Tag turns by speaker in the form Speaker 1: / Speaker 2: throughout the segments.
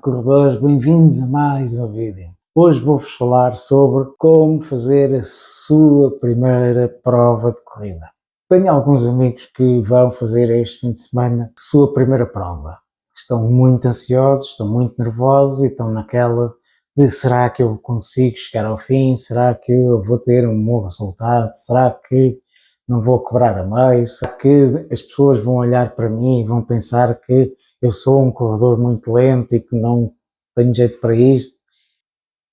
Speaker 1: corredores, bem-vindos a mais um vídeo. Hoje vou-vos falar sobre como fazer a sua primeira prova de corrida. Tenho alguns amigos que vão fazer este fim de semana a sua primeira prova. Estão muito ansiosos, estão muito nervosos e estão naquela de será que eu consigo chegar ao fim? Será que eu vou ter um bom resultado? Será que não vou cobrar a mais? Será que as pessoas vão olhar para mim e vão pensar que eu sou um corredor muito lento e que não tenho jeito para isto?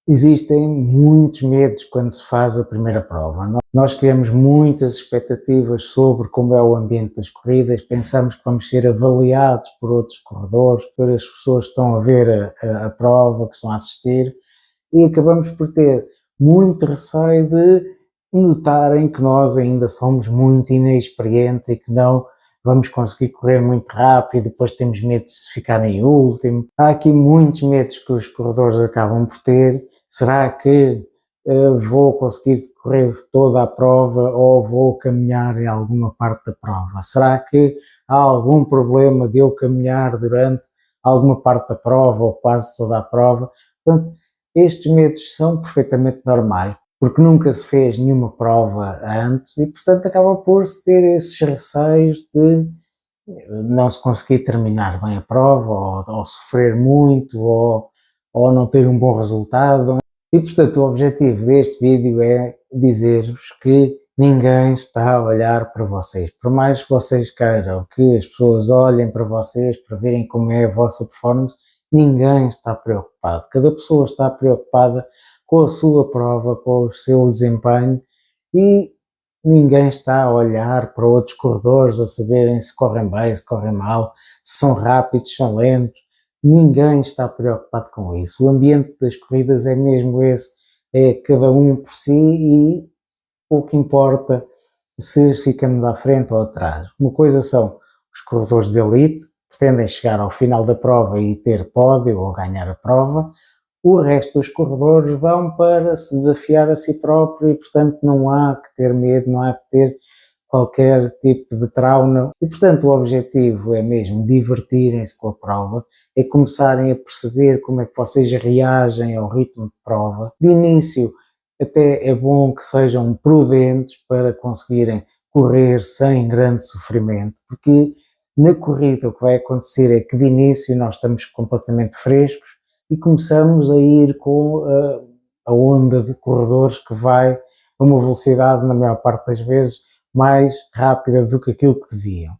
Speaker 1: Existem muitos medos quando se faz a primeira prova. Nós criamos muitas expectativas sobre como é o ambiente das corridas, pensamos que vamos ser avaliados por outros corredores, por as pessoas que estão a ver a prova, que estão a assistir, e acabamos por ter muito receio de notarem que nós ainda somos muito inexperientes e que não vamos conseguir correr muito rápido, depois temos medo de ficar em último. Há aqui muitos medos que os corredores acabam por ter. Será que vou conseguir correr toda a prova ou vou caminhar em alguma parte da prova? Será que há algum problema de eu caminhar durante alguma parte da prova ou quase toda a prova? Portanto, estes medos são perfeitamente normais, porque nunca se fez nenhuma prova antes e, portanto, acaba por se ter esses receios de não se conseguir terminar bem a prova ou sofrer muito ou não ter um bom resultado. E, portanto, o objetivo deste vídeo é dizer-vos que ninguém está a olhar para vocês. Por mais que vocês queiram que as pessoas olhem para vocês para verem como é a vossa performance, ninguém está preocupado. Cada pessoa está preocupada com a sua prova, com o seu desempenho e ninguém está a olhar para outros corredores a saberem se correm bem, se correm mal, se são rápidos, se são lentos. Ninguém está preocupado com isso. O ambiente das corridas é mesmo esse, é cada um por si e pouco importa se ficamos à frente ou atrás. Uma coisa são os corredores de elite, que pretendem chegar ao final da prova e ter pódio ou ganhar a prova. O resto dos corredores vão para se desafiar a si próprio e, portanto, não há que ter medo, não há que ter qualquer tipo de trauma. E, portanto, o objetivo é mesmo divertirem-se com a prova, é começarem a perceber como é que vocês reagem ao ritmo de prova. De início, até é bom que sejam prudentes para conseguirem correr sem grande sofrimento, porque na corrida o que vai acontecer é que de início nós estamos completamente frescos e começamos a ir com a onda de corredores que vai a uma velocidade, na maior parte das vezes, mais rápida do que aquilo que deviam.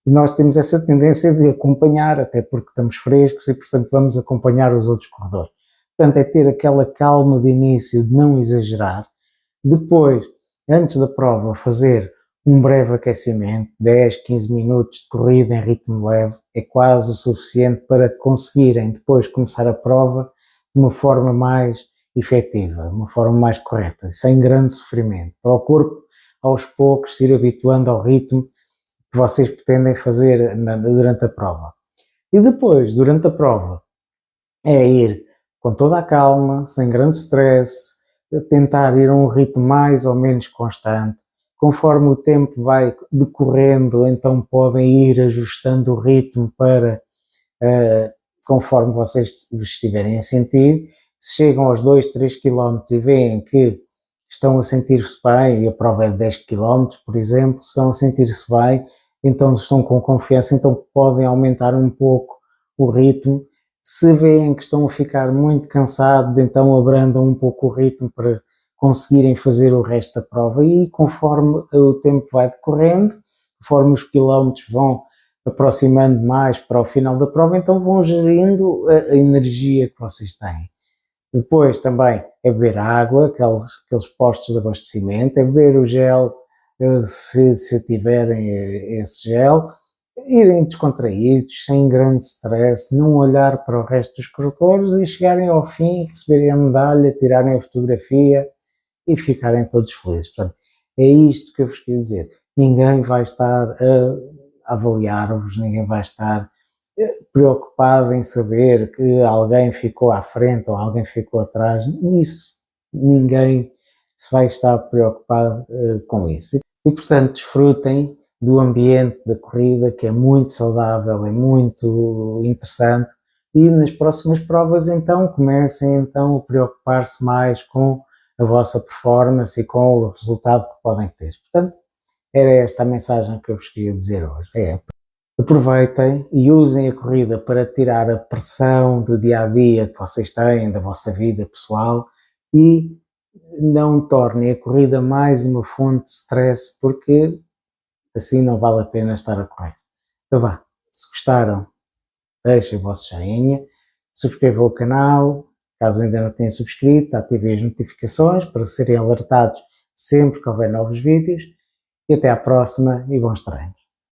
Speaker 1: E nós temos essa tendência de acompanhar, até porque estamos frescos e, portanto, vamos acompanhar os outros corredores. Portanto, é ter aquela calma de início, de não exagerar. Depois, antes da prova, fazer um breve aquecimento, 10, 15 minutos de corrida em ritmo leve, é quase o suficiente para conseguirem depois começar a prova de uma forma mais efetiva, de uma forma mais correta, sem grande sofrimento, para o corpo aos poucos se ir habituando ao ritmo que vocês pretendem fazer durante a prova. E depois, durante a prova, é ir com toda a calma, sem grande stress, tentar ir a um ritmo mais ou menos constante. Conforme o tempo vai decorrendo, então podem ir ajustando o ritmo para conforme vocês estiverem a sentir. Se chegam aos 2, 3 km e veem que estão a sentir-se bem, e a prova é de 10 km, por exemplo, estão a sentir-se bem, então estão com confiança, então podem aumentar um pouco o ritmo. Se veem que estão a ficar muito cansados, então abrandam um pouco o ritmo para conseguirem fazer o resto da prova e conforme o tempo vai decorrendo, conforme os quilómetros vão aproximando mais para o final da prova, então vão gerindo a energia que vocês têm. Depois também é beber água, aqueles postos de abastecimento, é beber o gel, se tiverem esse gel, irem descontraídos, sem grande stress, não olhar para o resto dos corredores e chegarem ao fim, receberem a medalha, tirarem a fotografia e ficarem todos felizes. Portanto, é isto que eu vos quero dizer. Ninguém vai estar a avaliar-vos, ninguém vai estar preocupado em saber que alguém ficou à frente ou alguém ficou atrás. Nisso, ninguém se vai estar preocupado com isso. E, portanto, desfrutem do ambiente da corrida, que é muito saudável, é muito interessante. e nas próximas provas então comecem então a preocupar-se mais com a vossa performance e com o resultado que podem ter. Portanto, era esta a mensagem que eu vos queria dizer hoje. Aproveitem e usem a corrida para tirar a pressão do dia a dia que vocês têm, da vossa vida pessoal, e não tornem a corrida mais uma fonte de stress, porque assim não vale a pena estar a correr. Então vá, se gostaram, deixem o vosso joinha, subscrevam o canal, caso ainda não tenham subscrito, ativem as notificações para serem alertados sempre que houver novos vídeos, e até à próxima e bons treinos.